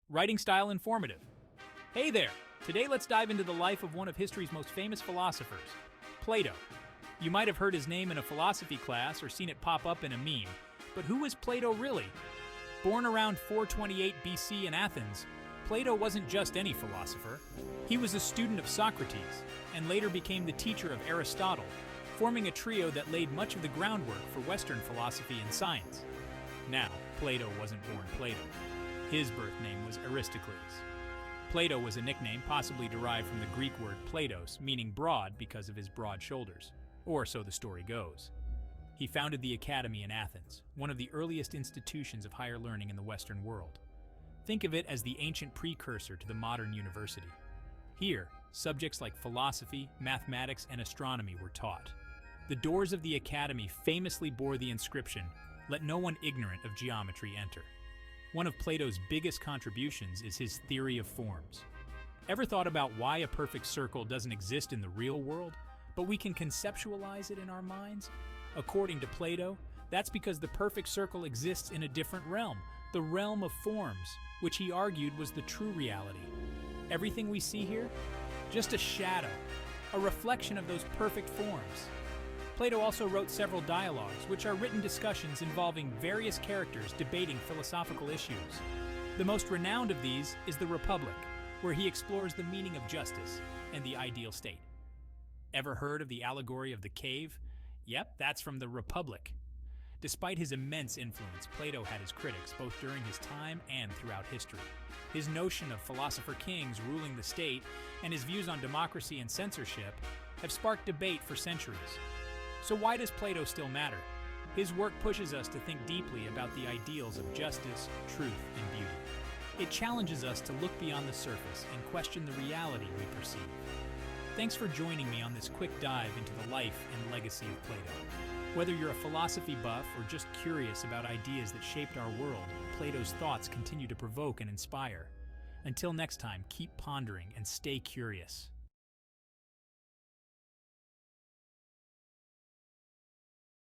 Writing style informative. Hey there! Today let's dive into the life of one of history's most famous philosophers, Plato. You might have heard his name in a philosophy class or seen it pop up in a meme, but who was Plato really? Born around 428 BC in Athens, Plato wasn't just any philosopher. He was a student of Socrates, and later became the teacher of Aristotle, forming a trio that laid much of the groundwork for Western philosophy and science. Now, Plato wasn't born Plato. His birth name was Aristocles. Plato was a nickname possibly derived from the Greek word platos, meaning broad because of his broad shoulders, or so the story goes. He founded the Academy in Athens, one of the earliest institutions of higher learning in the Western world. Think of it as the ancient precursor to the modern university. Here, subjects like philosophy, mathematics, and astronomy were taught. The doors of the Academy famously bore the inscription, "Let no one ignorant of geometry enter." One of Plato's biggest contributions is his theory of forms. Ever thought about why a perfect circle doesn't exist in the real world, but we can conceptualize it in our minds? According to Plato, that's because the perfect circle exists in a different realm, the realm of forms, which he argued was the true reality. Everything we see here? Just a shadow, a reflection of those perfect forms. Plato also wrote several dialogues, which are written discussions involving various characters debating philosophical issues. The most renowned of these is the Republic, where he explores the meaning of justice and the ideal state. Ever heard of the allegory of the cave? Yep, that's from the Republic. Despite his immense influence, Plato had his critics both during his time and throughout history. His notion of philosopher kings ruling the state and his views on democracy and censorship have sparked debate for centuries. So why does Plato still matter? His work pushes us to think deeply about the ideals of justice, truth, and beauty. It challenges us to look beyond the surface and question the reality we perceive. Thanks for joining me on this quick dive into the life and legacy of Plato. Whether you're a philosophy buff or just curious about ideas that shaped our world, Plato's thoughts continue to provoke and inspire. Until next time, keep pondering and stay curious.